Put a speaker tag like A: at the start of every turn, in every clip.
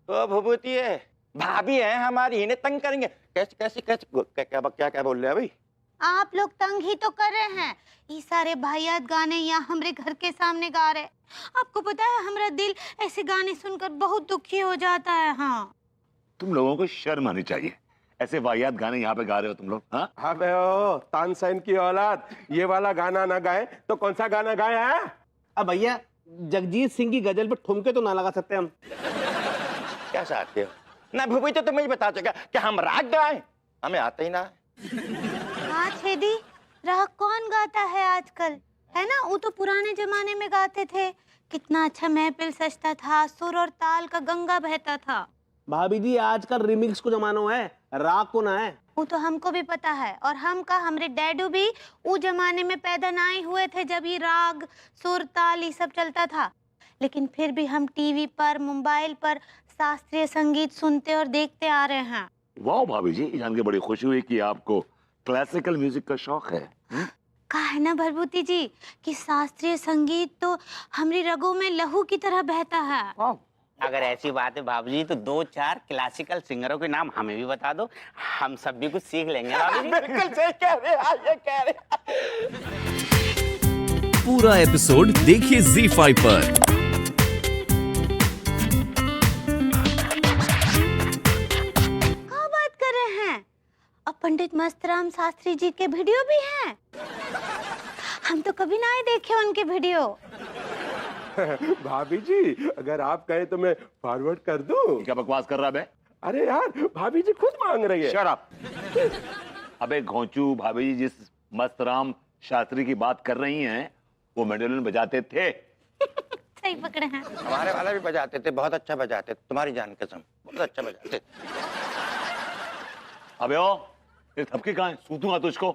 A: ओ भभूति है, भाभी है हमारी, इन्हें तंग करेंगे कैसे कैसे कैसे? क्या क्या क्या बोल रहे हैं भाई?
B: आप लोग तंग ही तो कर रहे हैं। ये सारे भाइयात गाने यहाँ हमारे घर के सामने गा रहे। आपको पता है हमारा दिल ऐसे गाने सुनकर बहुत दुखी हो जाता है। हाँ,
C: तुम लोगों को शर्म आनी चाहिए, ऐसे वाहियात गाने यहाँ पे गा रहे हो तुम लोग। हाँ
D: अबे ओ तानसेन की औलाद, ये वाला गाना ना गाए तो कौन सा गाना गाए हैं?
E: अब भैया जगजीत सिंह की गजल पे ठुमके तो ना लगा सकते हम।
A: क्या चाहते हो ना भूपी? तो तुम्हें बता चुका कि हम राग गाए, हमें आता ही ना है।
B: हाँ छेदी, राग कौन गाता है आजकल, है ना? वो तो पुराने जमाने में गाते थे। कितना अच्छा महफिल सजता था, सुर और ताल का गंगा बहता था।
E: भाभी जी आजकल रिमिक्स को जमाना है, राग को ना है।
B: वो तो हमको भी पता है, और हम का हमारे डैडू भी उस जमाने में पैदा ना ही हुए थे जब ये राग सुर ताल ये सब चलता था। लेकिन फिर भी हम टीवी पर मोबाइल पर शास्त्रीय संगीत सुनते और देखते आ रहे हैं।
C: वाह भाभी जी, जान के बड़ी खुशी हुई कि आपको क्लासिकल म्यूजिक का शौक है।
B: कहा है ना भरभूति जी कि शास्त्रीय संगीत तो हमारी रगों में लहू की तरह बहता है।
F: अगर ऐसी बात है भाभी जी तो 2-4 क्लासिकल सिंगरों के नाम हमें भी बता दो, हम सब भी कुछ सीख लेंगे भाभी जी।
A: बिल्कुल सही कह रहे हैं, ये कह रहे हैं।
G: पूरा एपिसोड देखिए ZEE5 पर।
B: क्या बात कर रहे हैं? अब पंडित मस्तराम शास्त्री जी के वीडियो भी हैं। हम तो कभी ना ही देखे उनके वीडियो।
D: भाभी जी अगर आप कहें तो मैं फॉरवर्ड कर दूं।
C: क्या बकवास कर रहा है?
D: अरे यार भाभी जी खुद मांग रही है।
C: Shut up. अबे घोंचू, भाभी जी जिस मस्तराम शास्त्री की बात कर रही हैं वो मैंडोलिन बजाते थे।
B: सही पकड़े हैं।
A: हमारे वाला भी बजाते थे, बहुत अच्छा बजाते थे, तुम्हारी जान कसम बहुत अच्छा बजाते थे।
C: अबे ओ ये थपकी कहाँ है? सूतूंगा तुझको,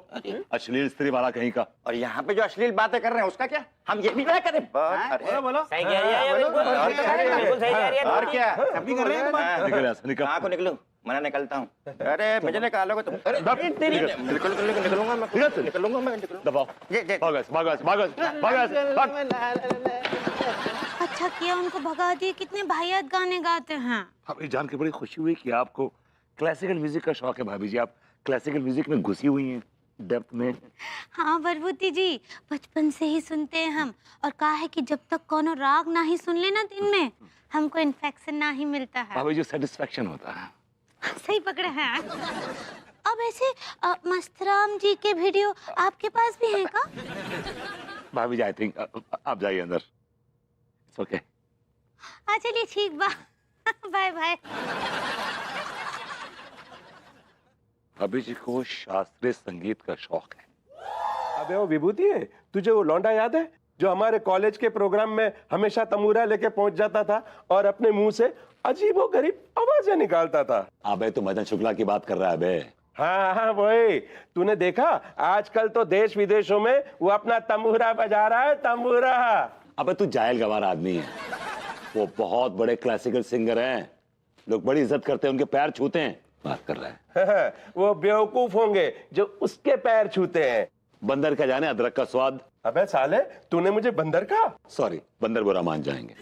C: अश्लील स्त्री वाला कहीं का।
A: और यहाँ पे जो अश्लील बातें कर रहे हैं उसका क्या? हम ये भी ना करें?
E: बोलो बोलो।
F: सही कह रही है, बिल्कुल सही कह रही है।
A: और क्या?
E: अभी कर रहे हैं बात।
C: निकल यहाँ से, निकल।
A: कहाँ को निकलूं? मैं निकलता हूँ। अरे मुझे निकालोगे तुम? अरे निकलूंगा मैं, निकलूंगा मैं, निकलूंगा।
C: दबाओ। भागो ऐसे, भागो ऐसे, भागो ऐसे, भागो ऐसे, भाग।
B: अच्छा किया उनको भगा दिए, कितने भाइयात गाने गाते हैं।
C: अब ये जान के बड़ी खुशी हुई कि आपको क्लासिकल म्यूजिक का शौक है। भाभी जी आप क्लासिकल म्यूजिक में घुसी हुई हैं, डेप्थ में।
B: हाँ भरभूति जी, बचपन से ही सुनते हैं हम, और कहा है कि जब तक कोनो राग ना ही सुन लेना दिन में हमको इन्फेक्शन ना ही मिलता है।
C: भाभी जी सेटिस्फेक्शन होता है।
B: सही पकड़े हैं। अब ऐसे मस्तराम जी के वीडियो आपके पास भी हैं का?
C: भाभी जी आई थिंक आप जाइए अंदर। It's okay.
B: हाँ चलिए ठीक बा। Bye bye.
C: भाभी जी को शास्त्रीय संगीत का शौक है।
D: अबे वो विभूति है, तुझे वो लौंडा याद है जो हमारे कॉलेज के प्रोग्राम में हमेशा तमूरा लेके पहुंच जाता था और अपने मुंह से अजीबोगरीब आवाजें निकालता था?
C: अबे तू मदन शुक्ला की बात कर रहा है बे।
D: हाँ हाँ वही। तूने देखा आजकल तो देश विदेशों में वो अपना तंबूरा बजा रहा है, तंबूरा।
C: अबे तू जाहिल गवार आदमी है। वो बहुत बड़े क्लासिकल सिंगर हैं, लोग बड़ी इज्जत करते हैं, उनके पैर छूते हैं। बात कर रहा है
D: वो बेवकूफ होंगे जो उसके पैर छूते हैं।
C: बंदर का जाने अदरक का स्वाद।
D: अबे साले तूने मुझे बंदर कहा?
C: सॉरी, बंदर बुरा मान जाएंगे।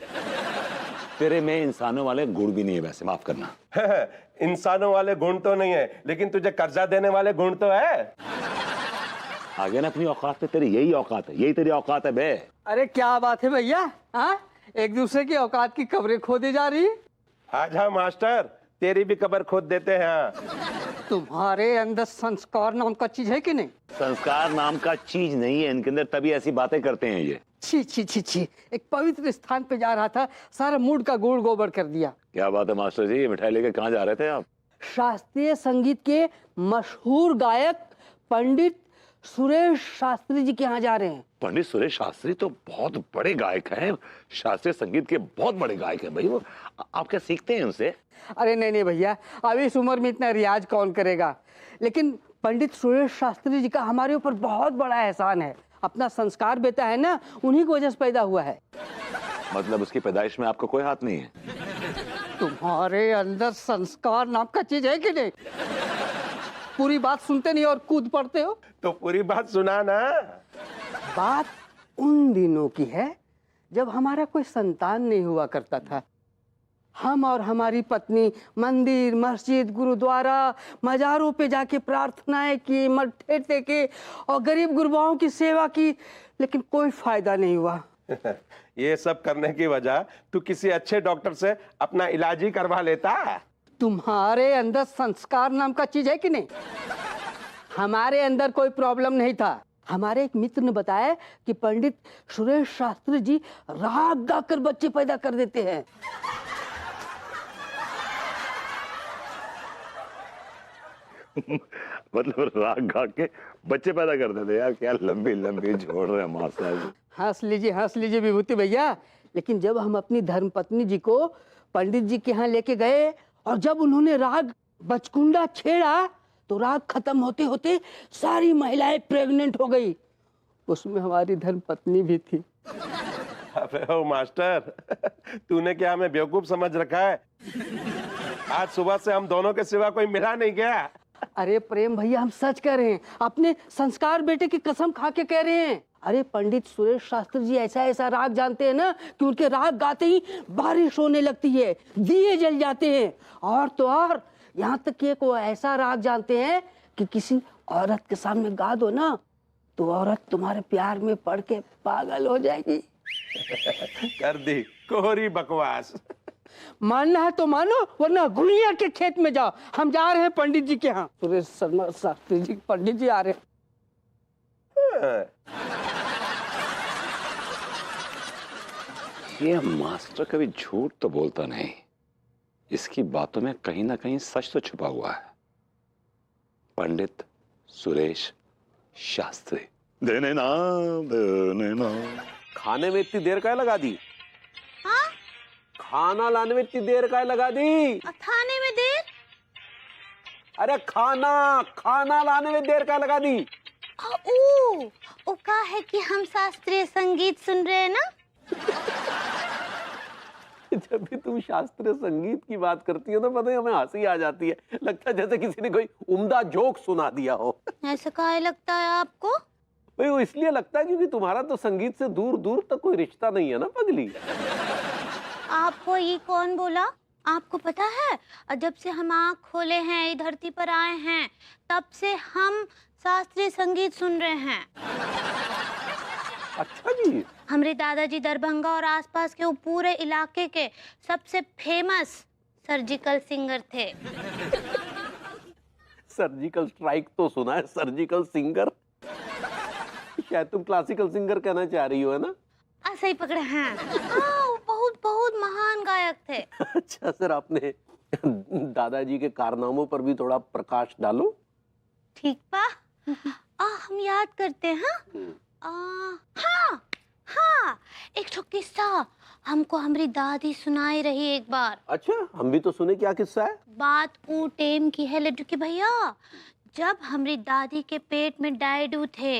C: तेरे में इंसानों वाले गुण भी नहीं है, वैसे माफ करना।
D: इंसानों वाले गुण तो नहीं है, लेकिन तुझे कर्जा देने वाले गुण तो है।
C: आगे ना अपनी औकात पे, तेरी यही औकात है, यही तेरी औकात है बे।
H: अरे क्या बात है भैया, हाँ एक दूसरे की औकात की कब्रें खोदी जा रही।
D: आजा मास्टर, तेरी भी कब्र खोद देते हैं।
H: तुम्हारे अंदर संस्कार नाम का चीज है कि नहीं?
C: संस्कार नाम का चीज नहीं है इनके अंदर, तभी ऐसी बातें करते हैं ये।
H: छी छी छी छी, एक पवित्र स्थान पे जा रहा था, सारा मूड का गुड़ गोबर कर दिया।
C: क्या बात है मास्टर जी, मिठाई लेके कहाँ जा रहे थे आप?
H: शास्त्रीय संगीत के मशहूर गायक पंडित सुरेश शास्त्री जी के यहाँ जा रहे हैं।
C: पंडित सुरेश शास्त्री तो बहुत बड़े गायक हैं, शास्त्रीय संगीत के बहुत बड़े गायक हैं भाई वो। आप क्या सीखते हैं उनसे?
H: अरे नहीं नहीं भैया, अभी इस उम्र में इतना रियाज कौन करेगा। लेकिन पंडित सुरेश शास्त्री जी का हमारे ऊपर बहुत बड़ा एहसान है। अपना संस्कार बेटा है ना, उन्हीं की वजह से पैदा हुआ है।
C: मतलब उसकी पैदाइश में आपका कोई हाथ नहीं है?
H: तुम्हारे अंदर संस्कार नाम का चीज है कि नहीं? पूरी बात सुनते नहीं और कूद पड़ते हो।
D: तो पूरी बात सुना ना।
H: बात उन दिनों की है जब हमारा कोई संतान नहीं हुआ करता था। हम और हमारी पत्नी मंदिर, मस्जिद, गुरुद्वारा, मजारों पे जाके प्रार्थनाएं की, मत्थे टेके और गरीब गुरबाओं की सेवा की, लेकिन कोई फायदा नहीं हुआ।
D: ये सब करने की वजह तू किसी अच्छे डॉक्टर से अपना इलाज ही करवा लेता।
H: तुम्हारे अंदर संस्कार नाम का चीज है कि नहीं? हमारे अंदर कोई प्रॉब्लम नहीं था। हमारे एक मित्र ने बताया कि पंडित सुरेश शास्त्री जी राग गाकर बच्चे पैदा कर देते हैं।
C: मतलब राग गा के बच्चे पैदा कर देते यार, क्या लंबी लंबी जोड़ रहे हैं मास्टर।
H: हंस लीजिए विभूति भैया। लेकिन जब हम अपनी धर्मपत्नी जी को पंडित जी के यहाँ लेके गए और जब उन्होंने राग बचकुंडा छेड़ा तो राग खत्म होते होते सारी महिलाएं प्रेग्नेंट हो गई। उसमें हमारी धर्मपत्नी भी थी।
D: अबे ओ मास्टर, तूने क्या हमें बेवकूफ समझ रखा है? आज सुबह से हम दोनों के सिवा कोई मिला नहीं गया।
H: अरे प्रेम भैया, हम सच कह रहे हैं, अपने संस्कार बेटे की कसम खा के कह रहे हैं। अरे पंडित सुरेश शास्त्री जी ऐसा ऐसा राग जानते हैं ना कि उनके राग गाते ही बारिश होने लगती है, दिए जल जाते हैं। और तो और यहाँ तक कि एक वो ऐसा राग जानते हैं कि किसी औरत के सामने गा दो ना तो औरत तुम्हारे प्यार में पड़ के पागल हो जाएगी।
D: कर दी कोहरी बकवास।
H: मानना है तो मानो, वरना गुड़िया के खेत में जाओ। हम जा रहे हैं पंडित जी के यहाँ। सुरेश शर्मा शास्त्री जी, पंडित जी आ रहे हैं।
C: ये मास्टर कभी झूठ तो बोलता नहीं, इसकी बातों में कहीं ना कहीं सच तो छुपा हुआ है। पंडित सुरेश शास्त्री, देने ना देने ना।
E: खाने में इतनी देर क्या लगा दी?
B: हाँ?
E: खाना लाने में इतनी देर क्या लगा दी?
B: थाने में देर?
E: अरे खाना लाने में देर क्या लगा दी?
B: ओ का है कि हम शास्त्रीय संगीत सुन रहे हैं ना।
E: जब भी तुम शास्त्रीय संगीत की बात करती हो तो पता है हमें हंसी आ जाती है। लगता है जैसे किसी ने कोई उम्दा जोक सुना दिया हो।
B: ऐसा काहे लगता है आपको?
E: भाई वो इसलिए लगता है क्योंकि तुम्हारा तो संगीत से दूर दूर तक कोई रिश्ता नहीं है ना पगली।
B: आपको ये कौन बोला? आपको पता है, जब से हम आँख खोले हैं, इस धरती पर आए हैं, तब से हम शास्त्रीय संगीत सुन रहे हैं।
E: अच्छा जी।
B: हमारे दादाजी दरभंगा और आसपास के वो पूरे इलाके के सबसे फेमस सर्जिकल सिंगर थे।
E: सर्जिकल स्ट्राइक तो सुना है, सर्जिकल सिंगर? शायद तुम क्लासिकल सिंगर कहना चाह रही हो, है ना?
B: ऐसा ही पकड़े हैं। हाँ, बहुत बहुत महान गायक थे।
E: अच्छा सर, आपने दादाजी के कारनामों पर भी थोड़ा प्रकाश डालो।
B: ठीक बा। हम याद करते हैं। हाँ, एक ठो किस्सा हमको हमारी दादी सुनाई रही एक बार।
E: अच्छा, हम भी तो सुने, क्या किस्सा है?
B: बात ऊ टेम की है लड्डू के भैया, जब हमारी दादी के पेट में डायडू थे।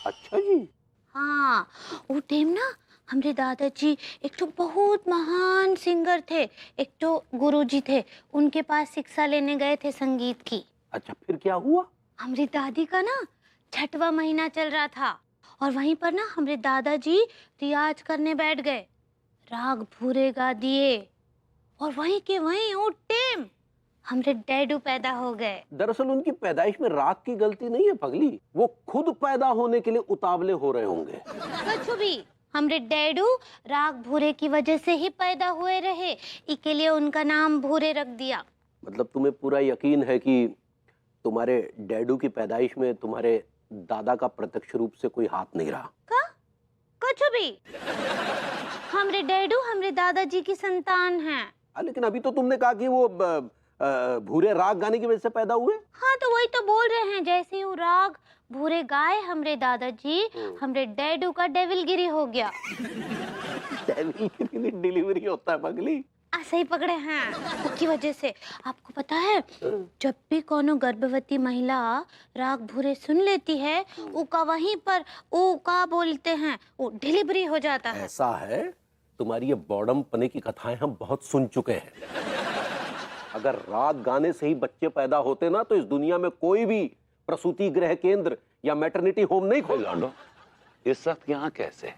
E: अच्छा जी।
B: हाँ, वो टेम ना हमारे दादाजी एक तो बहुत महान सिंगर थे, एक तो गुरुजी थे, उनके पास शिक्षा लेने गए थे संगीत की।
E: अच्छा, फिर क्या हुआ?
B: हमारी दादी का ना 6वां महीना चल रहा था और वहीं पर ना हमारे दादाजी रियाज करने बैठ गए, राग भूरे गा दिए और वहीं के वहीं वो टेम हमारे डैडू पैदा हो गए।
E: दरअसल उनकी पैदाइश में राग की गलती नहीं है पगली, वो खुद पैदा होने के लिए उतावले हो रहे होंगे।
B: कछु भी, हमारे डैडू राग भूरे की वजह से ही पैदा हुए रहे, इसके लिए उनका नाम भूरे रख दिया।
E: मतलब तुम्हें पूरा यकीन है कि तुम्हारे डैडू की पैदाइश में तुम्हारे दादा का प्रत्यक्ष रूप से कोई हाथ नहीं रहा?
B: कछु भी, हमारे डैडू हमारे दादाजी की संतान हैं।
E: लेकिन अभी तो तुमने कहा कि वो भूरे राग गाने की वजह से पैदा हुए।
B: हाँ, तो वही तो बोल रहे हैं, जैसे ही वो राग भूरे गाए हमारे दादाजी, हमारे डैडू का डेविलगिरी हो गया।
E: डेविलगिरी डिलीवरी होता है पगली?
B: ऐसे ही पकड़े हैं, उसकी वजह से। आपको पता है, जब भी कोनो गर्भवती महिला राग भूरे सुन लेती है, उका वहीं पर उका बोलते हैं, वो डिलीवरी हो जाता है।
E: ऐसा है? तुम्हारी ये बॉडम पने की कथाएं हम बहुत सुन चुके हैं। अगर राग गाने से ही बच्चे पैदा होते ना तो इस दुनिया में कोई भी प्रसूति गृह केंद्र या मैटरनिटी होम नहीं खोल।
C: इस वक्त यहाँ कैसे?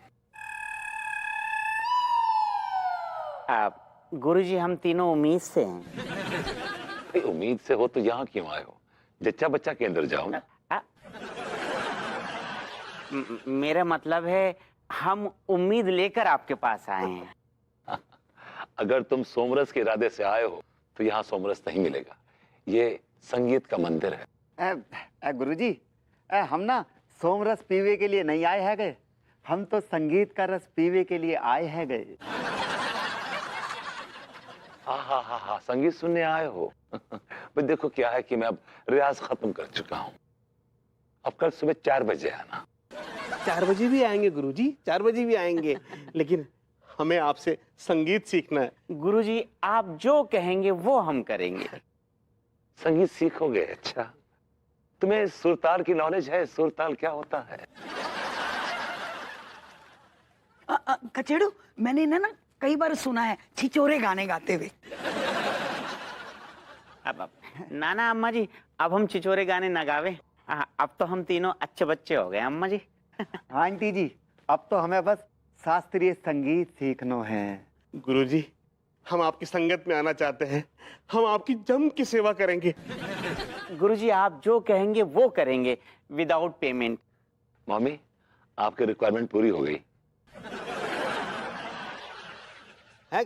F: गुरुजी हम तीनों उम्मीद से हैं।
C: भाई उम्मीद से हो तो यहाँ क्यों आए हो? जच्चा बच्चा के अंदर जाओ ना।
F: मेरा मतलब है हम उम्मीद लेकर आपके पास आए हैं।
C: अगर तुम सोमरस के इरादे से आए हो तो यहाँ सोमरस नहीं मिलेगा। ये संगीत का मंदिर है।
I: गुरुजी, हम ना सोमरस पीवे के लिए नहीं आए हैं गए, हम तो संगीत का रस पीवे के लिए आए हैं गए।
C: हाँ, संगीत सुनने आए हो। भाई देखो क्या है कि मैं अब रियाज खत्म कर चुका हूँ। अब कल सुबह 4 बजे आना।
E: 4 बजे भी आएंगे गुरुजी, 4 बजे भी आएंगे, लेकिन हमें आपसे संगीत सीखना है।
F: गुरुजी आप जो कहेंगे वो हम करेंगे।
C: संगीत सीखोगे? अच्छा, तुम्हें सुरताल की नॉलेज है? सुरताल क्या होता है?
J: कचेड़ू, मैंने इन्हें ना कई बार सुना है छिचोरे गाने गाते हुए।
F: अब नाना अम्मा जी, अब हम छिचोरे गाने न गावे। अब तो हम तीनों अच्छे बच्चे हो गए अम्मा जी।
I: हाँ आंटी जी, अब तो हमें बस शास्त्रीय संगीत सीखना है।
E: गुरुजी, हम आपकी संगत में आना चाहते हैं, हम आपकी जम की सेवा करेंगे।
F: गुरुजी आप जो कहेंगे वो करेंगे, विदाउट पेमेंट।
C: मम्मी, आपकी रिक्वायरमेंट पूरी हो गई
E: है?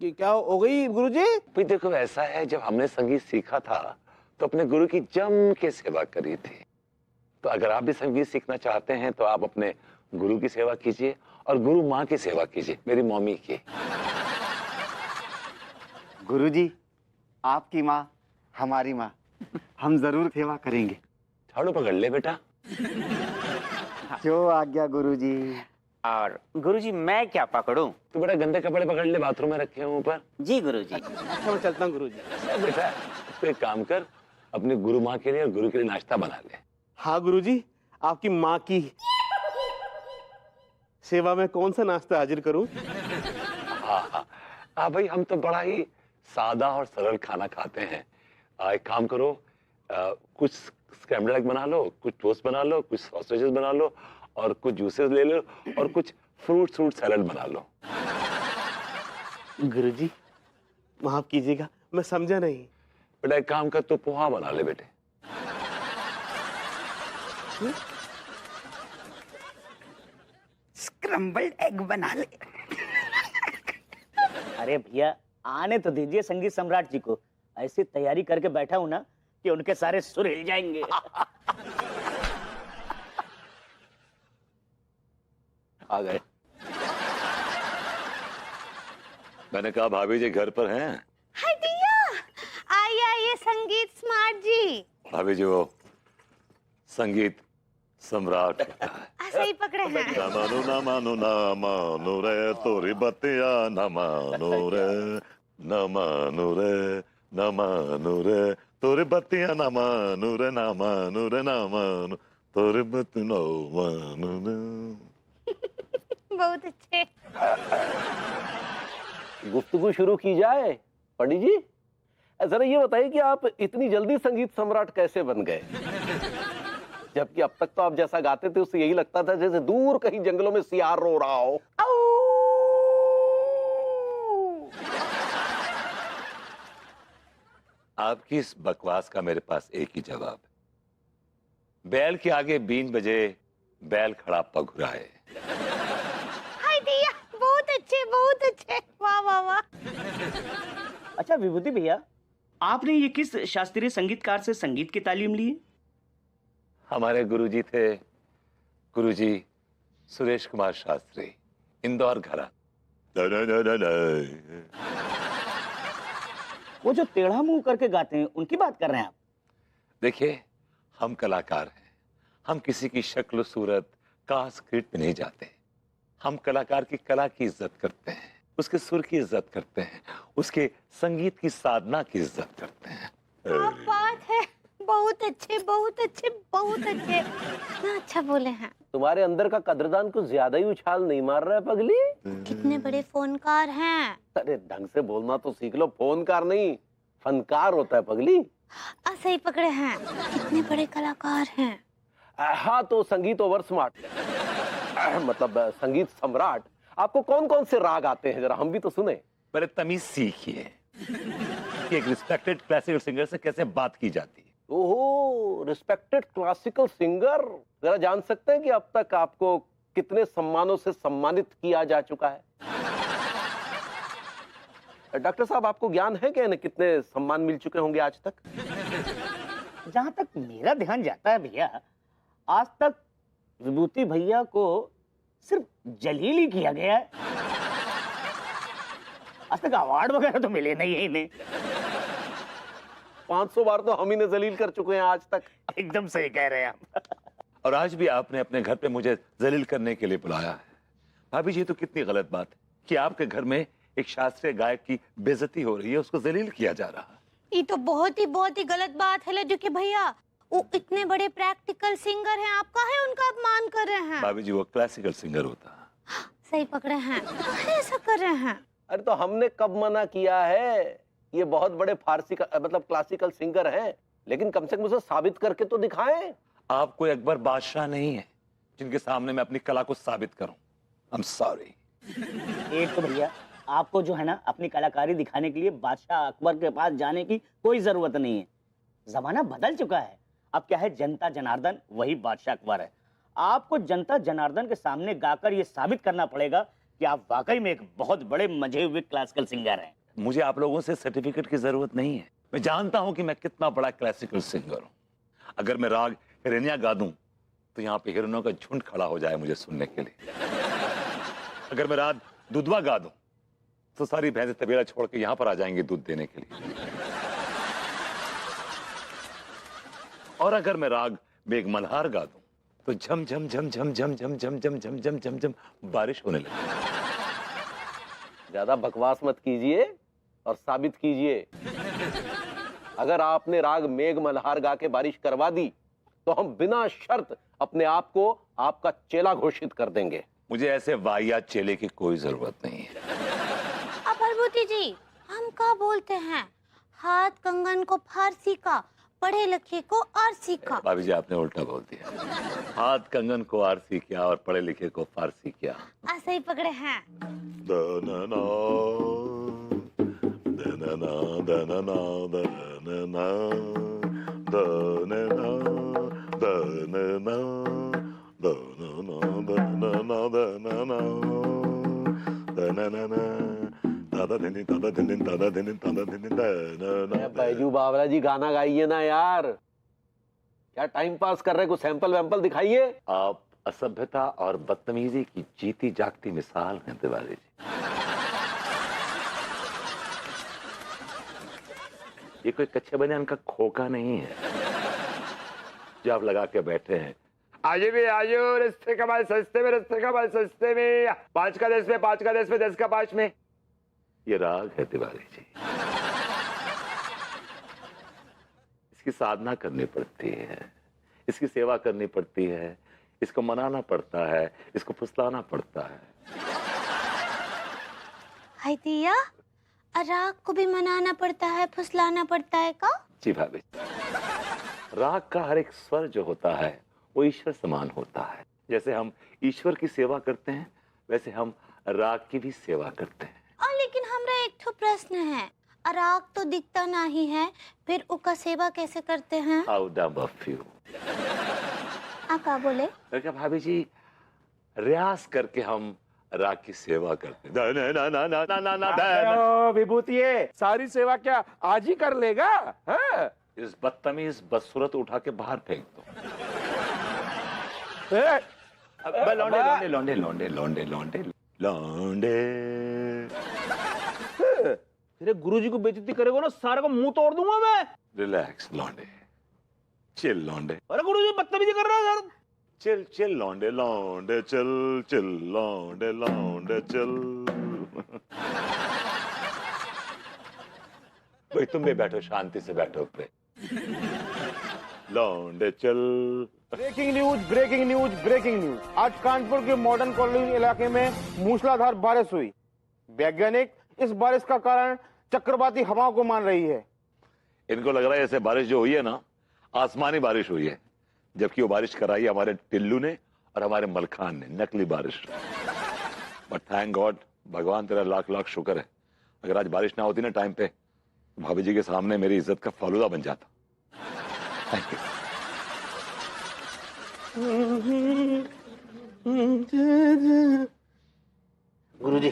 E: क्या हो गई गुरुजी?
C: भाई देखो ऐसा है, जब हमने संगीत सीखा था तो अपने गुरु की जम के सेवा करी थी। तो अगर आप भी संगीत सीखना चाहते हैं तो आप अपने गुरु की सेवा कीजिए और गुरु माँ की सेवा कीजिए, मेरी मम्मी की।
I: गुरुजी, आपकी माँ हमारी माँ, हम जरूर सेवा करेंगे।
C: झाड़ू पकड़ ले बेटा।
I: जो आज्ञा गुरुजी।
F: और गुरुजी मैं क्या पकड़ूं?
C: तू बेटा गंदे कपड़े पकड़ ले, बाथरूम में रखे हैं ऊपर।
F: जी गुरुजी।
E: अच्छा मैं चलता हूँ गुरुजी।
C: बेटा तो एक काम कर, अपनी गुरु माँ के लिए और गुरु के लिए नाश्ता बना ले।
E: हाँ गुरुजी, आपकी माँ की सेवा में कौन सा नाश्ता हाजिर करूं?
C: हाँ भाई, हम तो बड़ा ही सादा और सरल खाना खाते हैं। एक काम करो, कुछ स्क्रैम्बल्ड एग बना लो, कुछ टोस्ट बना लो, कुछ सॉसेजेस बना लो और कुछ जूसेस ले लो और कुछ फ्रूट सैलड बना लो।
E: गुरुजी माफ कीजिएगा, मैं समझा नहीं।
C: बेटा एक काम कर, तो पोहा बना ले बेटे।
J: स्क्रम्बल्ड एग बना ले।
K: अरे भैया आने तो दीजिए संगीत सम्राट जी को। ऐसी तैयारी करके बैठा हूं ना कि उनके सारे सुर हिल जाएंगे।
C: आ गए। मैंने कहा भाभी जी घर पर हैं?
B: हाय दिया, आइए संगीत स्मार्ट जी।
C: भाभी जी वो संगीत सम्राट
B: सही पकड़े हैं।
C: ना मानो रे तोरी बतिया, न मानो रे तोरी बतिया, न मानो तोरी बतिया, न मानो।
B: बहुत अच्छे।
E: गुफ्तगू शुरू की जाए। पंडित जी जरा ये बताइए कि आप इतनी जल्दी संगीत सम्राट कैसे बन गए? जबकि अब तक तो आप जैसा गाते थे उससे यही लगता था जैसे दूर कहीं जंगलों में सियार रो रहा हो।
C: आपकी इस बकवास का मेरे पास एक ही जवाब है। बैल के आगे बीन बजे, बैल खड़ा पघुराए।
B: हाय दिया, बहुत अच्छे बहुत अच्छे। वाह वाह वाह।
K: अच्छा विभूति भैया, आपने ये किस शास्त्रीय संगीतकार से संगीत की तालीम ली है?
C: हमारे गुरुजी थे, गुरुजी सुरेश कुमार शास्त्री, इंदौर घरा।
K: वो जो टेढ़ा मुंह करके गाते हैं उनकी बात कर रहे हैं आप?
C: देखिए हम कलाकार हैं, हम किसी की शक्ल सूरत का स्क्रिप्ट में नहीं जाते। हम कलाकार की कला की इज्जत करते हैं, उसके सुर की इज्जत करते हैं, उसके संगीत की साधना की इज्जत करते हैं।
B: क्या बात है, बहुत अच्छे बहुत अच्छे बहुत अच्छे। कितना अच्छा बोले हैं।
E: तुम्हारे अंदर का कद्रदान कुछ ज्यादा ही उछाल नहीं मार रहा है पगली?
B: कितने बड़े फोनकार हैं।
E: अरे ढंग से बोलना तो सीख लो, फोनकार नहीं फनकार होता है पगली।
B: सही पकड़े हैं, कितने बड़े कलाकार हैं।
E: हाँ तो संगीत ओवर स्मार्ट मतलब संगीत सम्राट, आपको कौन कौन से राग आते हैं जरा हम भी तो सुने।
C: पहले तमीज सीखिए कि एक रिस्पेक्टेड क्लासिकल सिंगर से कैसे बात की जाती है।
E: ओहो, रिस्पेक्टेड क्लासिकल सिंगर, जरा जान सकते हैं कि अब तक आपको कितने सम्मानों से सम्मानित किया जा चुका है? डॉक्टर साहब, आपको ज्ञान है क्या इन्हें कितने सम्मान मिल चुके होंगे आज तक?
K: जहां तक मेरा ध्यान जाता है भैया, आज तक विभूति भैया को सिर्फ जलील ही किया गया है। आज तक अवार्ड वगैरह तो मिले नहीं है इन्हें।
E: 500 बार तो हम ही ने जलील कर चुके हैं आज तक।
K: एकदम सही कह रहे हैं आप।
C: और आज भी आपने अपने घर पे मुझे जलील करने के लिए बुलाया है। भाभी जी, तो कितनी गलत बात है कि आपके घर में एक शास्त्रीय गायक की बेइज्जती हो रही है, उसको जलील किया जा रहा है।
B: ये तो बहुत ही गलत बात है लड्डू के भैया। वो इतने बड़े प्रैक्टिकल सिंगर हैं, आप काहे उनका अपमान कर रहे हैं?
C: भाभी जी, वो क्लासिकल सिंगर होता है।
B: सही पकड़े हैं, काहे ऐसा कर रहे हैं?
E: अरे तो हमने कब मना किया है? ये बहुत बड़े फारसी का मतलब क्लासिकल सिंगर हैं, लेकिन कम से कम उसे साबित करके तो दिखाएं।
C: आप कोई अकबर बादशाह नहीं है जिनके सामने मैं अपनी कला को साबित करूं। I am sorry.
K: एक तो भैया, आपको जो है ना अपनी कलाकारी दिखाने के लिए बादशाह अकबर के पास जाने की कोई जरूरत नहीं है। जमाना बदल चुका है। अब क्या है, जनता जनार्दन वही बादशाह अकबर है। आपको जनता जनार्दन के सामने गाकर ये साबित करना पड़ेगा कि आप वाकई में एक बहुत बड़े मजे हुए क्लासिकल सिंगर हैं।
C: मुझे आप लोगों से सर्टिफिकेट की जरूरत नहीं है। मैं जानता हूं कि मैं कितना बड़ा क्लासिकल सिंगर हूं। अगर मैं राग हिरनिया गा दूं तो यहाँ पे हिरनों का झुंड खड़ा हो जाए मुझे सुनने के लिए। अगर मैं राग दुधवा गा दूं तो सारी भैंसें तबेला छोड़ के यहाँ पर आ जाएंगी दूध देने के लिए। और अगर मैं राग मेघ मल्हार गा दूं तो झम झम झम झम झम झम झम झम झम झम झम झम बारिश होने लगी।
E: ज्यादा बकवास मत कीजिए और साबित कीजिए। अगर आपने राग मेघ मल्हार गा के बारिश करवा दी तो हम बिना शर्त अपने आप को आपका चेला घोषित कर देंगे।
C: मुझे ऐसे वाहियात चेले की कोई जरूरत नहीं है।
B: विभूति जी, हम क्या बोलते हैं, हाथ कंगन को फारसी का, पढ़े लिखे को आरसी का।
C: भाभी जी, आपने उल्टा बोल दिया। हाथ कंगन को आरसी क्या और पढ़े लिखे को फारसी क्या।
B: ऐसा ही पकड़े हैं।
C: दनना, दनना, दनना, दनना, दनना, दनना, दनना, दनना, दनना,
E: बैजू बावरा जी, गाना गाइए ना यार। क्या टाइम पास कर रहे, कुछ सैंपल वैम्पल दिखाइए।
C: आप असभ्यता और बदतमीजी की जीती जागती मिसाल हैं तिवारी जी। ये कोई कच्चे बनियान का खोखा नहीं है जो आप लगा के बैठे हैं। आइए भी आइए, रिश्ते का माल सस्ते में, रिश्ते का माल सस्ते में, 5 का 10 में, 5 का 10 में, 10 का 5 में। ये राग है तिवारी जी। इसकी साधना करनी पड़ती है, इसकी सेवा करनी पड़ती है, इसको मनाना पड़ता है, इसको फुसलाना पड़ता है।
B: हाय दिया, राग को भी मनाना पड़ता है, फुसलाना पड़ता है का?
C: जी भाभी, राग का हर एक स्वर जो होता है वो ईश्वर समान होता है। जैसे हम ईश्वर की सेवा करते हैं वैसे हम राग की भी सेवा करते हैं।
B: लेकिन हमरा एक तो प्रश्न है, राग तो दिखता नहीं है, फिर उसका सेवा कैसे करते हैं? क्या बोले?
C: क्या भाभी जी, रियाज करके हम राग की सेवा करते हैं।
D: विभूति सारी सेवा क्या आज ही कर लेगा? हाँ?
C: इस बदतमीज बदसूरत उठा के बाहर फेंक दो। लौंडे लौंडे लौंडे लौंडे लौंडे लौंडे लौंडे।
K: तेरे गुरुजी को बेइज्जती करेगा ना, सारे को मुंह तोड़ दूंगा मैं।
C: रिलैक्स लौंडे, चिल लौंडे।
K: अरे गुरुजी बदतमीजी कर रहा है यार।
C: चिल चिल लौंडे, लौंडे चिल चिल लौंडे, लौंडे चिल। भाई तुम भी बैठो, शांति से बैठो पे। लौंडे चल।
L: Breaking news, breaking news, breaking news. आज कानपुर के मॉडर्न कॉलोनी इलाके में मूसलाधार बारिश हुई। वैज्ञानिक इस बारिश का कारण चक्रवाती हवाओं को मान रही है।
C: इनको लग रहा है ऐसे बारिश जो हुई है ना, आसमानी बारिश हुई है, जबकि वो बारिश कराई हमारे टिल्लू ने और हमारे मलखान ने, नकली बारिश। बट थैंक गॉड, भगवान तेरा लाख लाख शुक्र है, अगर आज बारिश ना होती ना टाइम पे, भाभी जी के सामने मेरी इज्जत का फालूदा बन जाता। Thank you.
F: गुरुजी,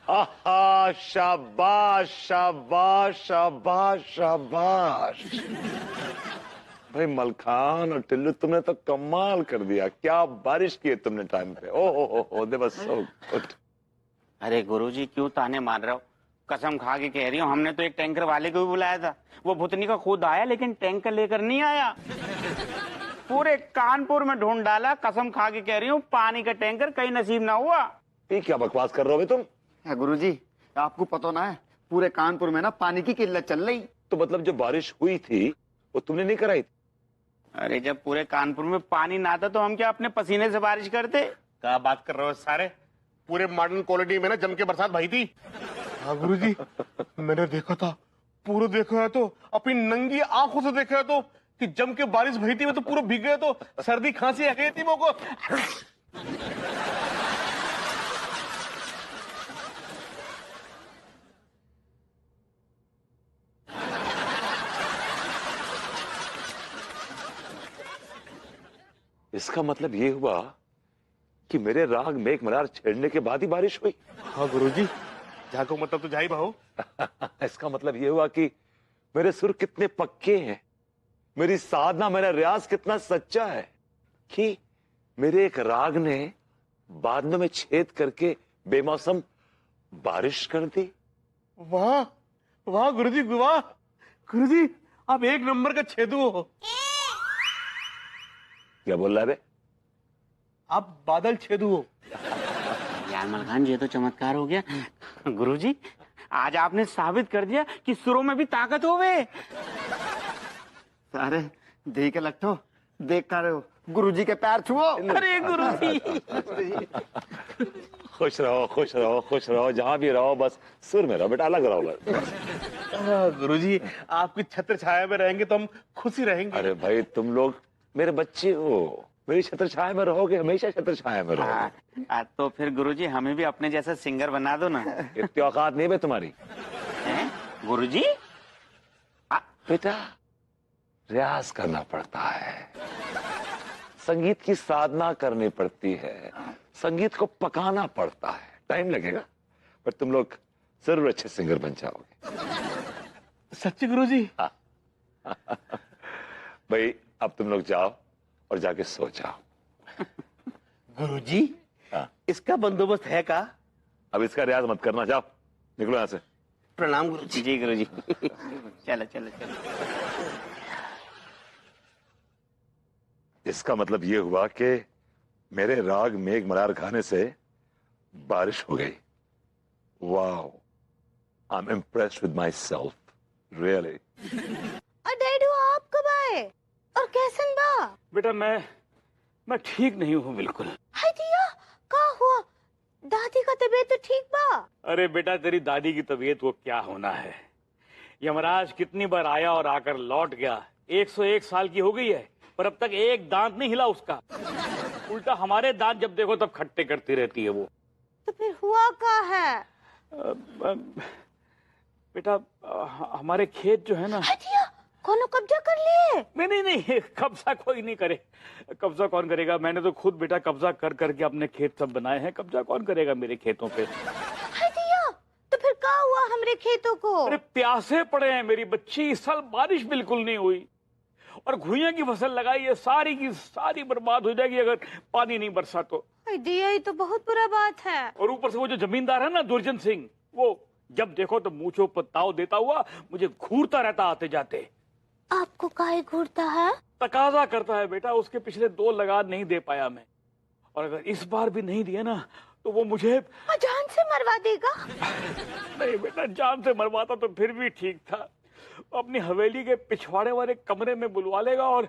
C: आहा, शाबाश शाबाश शाबाश शाबाश। भाई मलखान और टिल्लू, तुमने तो कमाल कर दिया। क्या बारिश की है तुमने टाइम पे। ओहो, दे वाज सो गुड।
F: अरे गुरुजी क्यों ताने मार रहे हो? कसम खा के कह रही हूँ, हमने तो एक टैंकर वाले को भी बुलाया था। वो भुतनी का खुद आया, लेकिन टैंकर लेकर नहीं आया। पूरे कानपुर में ढूंढ डाला, कसम खा के कह रही हूँ, पानी का टैंकर कहीं नसीब ना हुआ।
C: ये क्या बकवास कर रहे हो बे तुम?
I: गुरुजी, आपको पता ना है पूरे कानपुर में ना पानी की किल्लत चल रही।
C: तो मतलब जो बारिश हुई थी वो तुमने नहीं कराई थी?
F: अरे जब पूरे कानपुर में पानी ना था तो हम क्या अपने पसीने से बारिश करते?
L: क्या बात कर रहे हो सारे? पूरे मॉडर्न कॉलोनी में ना जम के बरसात भई थी। हाँ गुरुजी, मैंने देखा था, पूरा देखा है तो अपनी नंगी आंखों से देखा है तो कि जम के बारिश भई थी। मैं तो पूरा भीग गया, तो सर्दी खांसी आ गई थी मेरे को।
C: इसका मतलब ये हुआ कि मेरे राग मेघ मल्हार छेड़ने के बाद ही बारिश हुई।
L: हाँ गुरुजी, जाको मतलब तो जाई भाऊ।
C: इसका मतलब ये हुआ कि मेरे सुर कितने पक्के हैं, मेरी साधना, मेरा रियाज कितना सच्चा है कि मेरे एक राग ने बादलों में छेद करके बेमौसम बारिश कर दी।
L: वाह वाह गुरुजी, वाह गुरुजी, आप एक नंबर का छेदू हो।
C: क्या बोल रहा है बे?
L: आप बादल छेदू हो।
F: यार मलखान, ये तो चमत्कार हो गया। गुरुजी, आज आपने साबित कर दिया कि सुरों में भी ताकत होवे।
I: अरे देख के लट्ठो, देख कर रहे हो, गुरुजी के पैर छुओ।
F: अरे गुरुजी,
C: खुश रहो खुश रहो खुश रहो, जहां भी रहो बस सुर में रहो बेटा, अलग रहो।
L: गुरुजी, आपकी छत्र छाया में रहेंगे तो हम खुशी रहेंगे।
C: अरे भाई तुम लोग मेरे बच्चे हो, मेरी छत्र छाया में रहोगे, हमेशा छत्र छाया में रहोगे।
F: तो फिर गुरुजी हमें भी अपने जैसा सिंगर बना दो ना।
C: इतनी औकात नहीं बे तुम्हारी।
F: गुरुजी
C: बेटा, रियाज करना पड़ता है, संगीत की साधना करनी पड़ती है, संगीत को पकाना पड़ता है, टाइम लगेगा, पर तुम लोग जरूर अच्छे सिंगर बन जाओगे।
L: सच्ची गुरुजी?
C: हाँ। भाई अब तुम लोग जाओ और जाके सो जाओ।
L: गुरुजी,
C: हाँ।
L: इसका बंदोबस्त है का?
C: अब इसका रियाज मत करना, जाओ निकलो यहां से।
F: प्रणाम गुरुजी। जी गुरुजी। चलो चलो चलो।
C: इसका मतलब ये हुआ कि मेरे राग मेघ मल्हार गाने से बारिश हो गई। Wow, I am impressed with myself, really.
B: डैडू आप कब आए और कैसन बा?
M: बेटा मैं ठीक नहीं हूँ बिल्कुल।
B: हाय दिया, का हुआ? दादी का तबीयत तो ठीक बा?
M: अरे बेटा, तेरी दादी की तबीयत को क्या होना है, यमराज कितनी बार आया और आकर लौट गया। 101 साल की हो गई है, पर अब तक एक दांत नहीं हिला उसका। उल्टा हमारे दांत जब देखो तब खट्टे करती रहती है वो।
B: तो फिर हुआ क्या है?
M: बेटा, हमारे खेत जो है ना।
B: कौन कब्जा कर लिए?
M: नहीं, कब्जा कोई नहीं करे। कब्जा कौन करेगा? मैंने तो खुद बेटा कब्जा कर करके अपने खेत सब बनाए हैं। कब्जा कौन करेगा मेरे खेतों पे?
B: तो फिर क्या हुआ हमरे खेतों को?
M: अरे प्यासे पड़े हैं मेरी बच्ची, इस साल बारिश बिल्कुल नहीं हुई, और घुइयां की फसल लगाई है, सारी की सारी बर्बाद हो जाएगी अगर पानी नहीं बरसा तो।
B: दिया, ये तो बहुत बुरा बात है।
M: और ऊपर से वो जो जमींदार है ना दुर्जन सिंह, वो जब देखो तो मूंछों पर ताव देता हुआ मुझे घूरता रहता आते जाते।
B: आपको काहे घूरता है?
M: तकाजा करता है बेटा, उसके पिछले 2 लगान नहीं दे पाया मैं, और अगर इस बार भी नहीं दिया ना तो वो मुझे
B: जान से मरवा देगा।
M: नहीं बेटा, जान से मरवाता तो फिर भी ठीक था, अपनी हवेली के पिछवाड़े वाले कमरे में बुलवा लेगा। और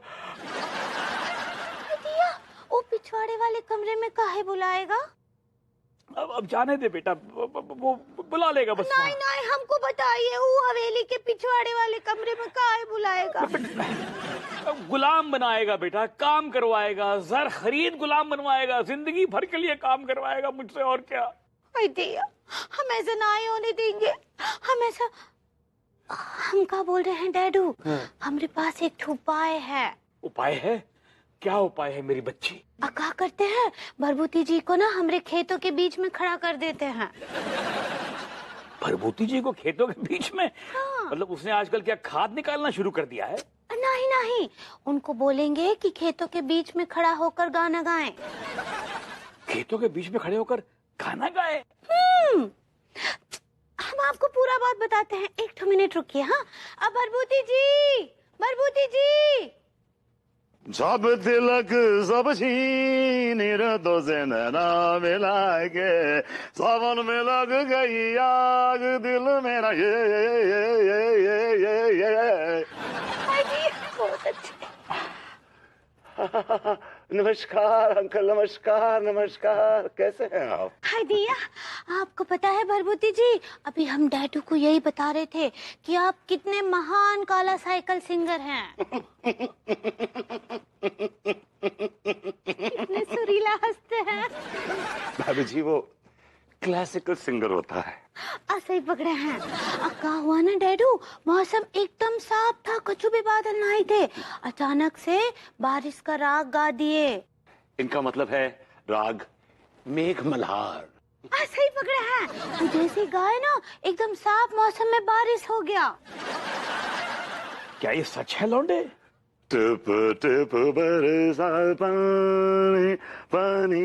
B: दिया, वो पिछवाड़े वाले कमरे में काहे बुलाएगा?
M: अब जाने दे बेटा, वो बुला लेगा बस।
B: नहीं, हमको बताइए, वो हवेली के पिछवाड़े वाले कमरे में काहे बुलाएगा?
M: गुलाम बनाएगा बेटा, काम करवाएगा, जर खरीद गुलाम बनवाएगा, जिंदगी भर के लिए काम करवाएगा मुझसे, और क्या।
B: आई दिया, हम ऐसा ना ही होने देंगे। हम ऐसा, हम क्या बोल रहे हैं डैडू, हमारे पास एक उपाय है।
M: उपाय है? क्या उपाय है मेरी बच्ची?
B: क्या करते हैं, भरभूति जी को ना हमारे खेतों के बीच में खड़ा कर देते हैं।
M: भरभूति जी को खेतों के बीच में?
B: हाँ।
M: मतलब उसने आजकल क्या खाद निकालना शुरू कर दिया है?
B: नहीं नहीं, उनको बोलेंगे कि खेतों के बीच में खड़ा होकर गाना गाएं।
M: खेतों के बीच में खड़े होकर गाना गाए?
B: हम आपको पूरा बात बताते हैं, 1 मिनट रुकिए। हाँ, अब भरभूति जी, भरभूति जी।
C: जब तिलक सब छीन दो से नैना मिला के, सावन में लग गई आग दिल मेरा ये।
B: बहुत अच्छे।
C: नमस्कार अंकल, नमस्कार नमस्कार, कैसे हैं आप?
B: हाय दिया, आपको पता है भरभूति जी, अभी हम डैडू को यही बता रहे थे कि आप कितने महान काला साइकिल सिंगर हैं। कितने सुरीला हंसते हैं।
C: भाभी जी, वो क्लासिकल सिंगर होता है।
B: ऐसे ही पकड़े हैं। अब क्या हुआ ना डैडू, मौसम एकदम साफ था, कुछ भी बादल नहीं थे, अचानक से बारिश का राग गा दिए।
C: इनका मतलब है राग मेघ मल्हार।
B: ऐसे ही पकड़े हैं, तो जैसे गाए ना, एकदम साफ मौसम में बारिश हो गया।
M: क्या ये सच है लौंडे?
C: टिप टिप बरसा पानी, पानी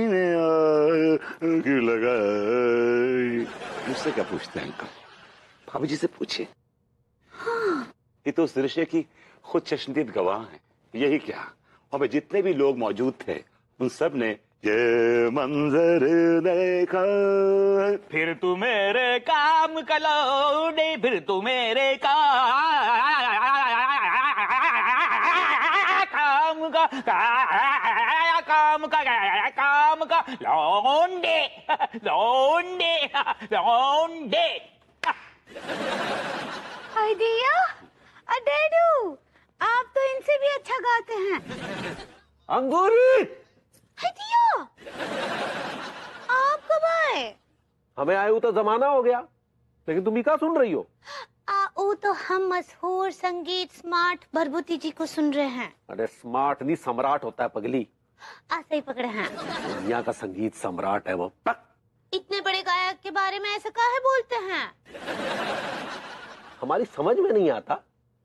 C: में आग लगाई। मुझसे क्या पूछते हैं अंकल? भाभी जी से पूछिए।
B: हाँ।
C: ये तो उस दृश्य की खुद चश्मदीद गवाह हैं। यही क्या, और जितने भी लोग मौजूद थे उन सब ने ये मंजर देखा।
M: फिर तू मेरे काम का लौंडे, फिर तू मेरे काम का लौंडे, लौंडे, लौंडे।
B: हाय दिया, डैडू, आप तो इनसे भी अच्छा गाते हैं।
E: अंगूरी,
B: हाय दिया, आप कब आए?
E: हमें आए हुए तो जमाना हो गया, लेकिन तुम ही क्या सुन रही हो?
B: वो तो हम मशहूर संगीत स्मार्ट भरभूति जी को सुन रहे हैं।
E: अरे स्मार्ट नहीं, सम्राट होता है पगली।
B: ऐसे ही पकड़े हैं।
E: दुनिया का संगीत सम्राट है वो।
B: इतने बड़े गायक के बारे में ऐसा काहे बोलते हैं?
E: हमारी समझ में नहीं आता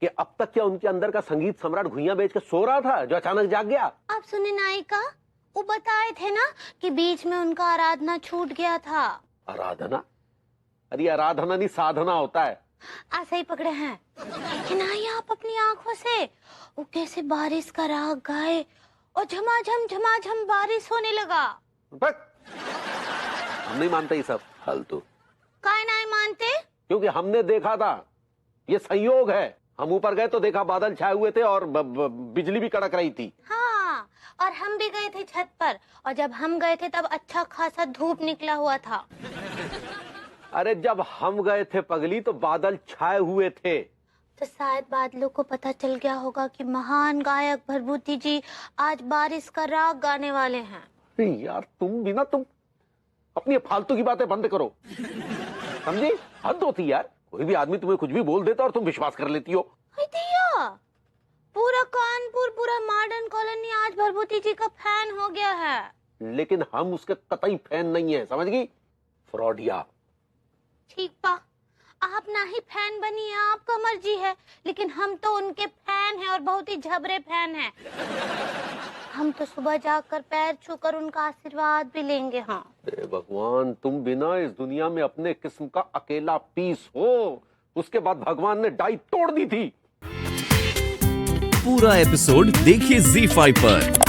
E: कि अब तक क्या उनके अंदर का संगीत सम्राट घुइयां बेच के सो रहा था जो अचानक जाग गया?
B: आप सुने नायिका, वो बताए थे ना कि बीच में उनका आराधना छूट गया था।
E: आराधना? अरे आराधना नहीं, साधना होता है।
B: ऐसे ही पकड़े हैं। लेकिन आइए आप अपनी आंखों से, वो कैसे बारिश का राग गाए और झमाझम बारिश होने लगा।
E: हम नहीं मानते ये सब फालतू।
B: काहे नहीं मानते?
E: क्योंकि हमने देखा था, ये संयोग है। हम ऊपर गए तो देखा बादल छाए हुए थे और बिजली भी कड़क रही थी।
B: हाँ, और हम भी गए थे छत पर, और जब हम गए थे तब अच्छा खासा धूप निकला हुआ था।
E: अरे जब हम गए थे पगली तो बादल छाए हुए थे।
B: तो शायद बादलों को पता चल गया होगा कि महान गायक भरभूति जी आज बारिश का राग गाने वाले हैं।
E: यार तुम भी ना, तुम अपनी फालतू की बातें बंद करो, समझी? हद होती यार, कोई भी आदमी तुम्हें कुछ भी बोल देता और तुम विश्वास कर लेती हो।
B: पूरा कानपुर, पूरा मॉडर्न कॉलोनी आज भरभूति जी का फैन हो गया है।
E: लेकिन हम उसके कतई फैन नहीं है, समझ गई? फ्रॉडिया।
B: ठीक पा, आप ना ही फैन बनिए, आपका मर्जी है, लेकिन हम तो उनके फैन हैं और बहुत ही झबरे फैन हैं। हम तो सुबह जाकर पैर छूकर उनका आशीर्वाद भी लेंगे। हाँ
E: भगवान, तुम बिना इस दुनिया में अपने किस्म का अकेला पीस हो। उसके बाद भगवान ने डाई तोड़ दी थी।
G: पूरा एपिसोड देखिए ZEE5 पर।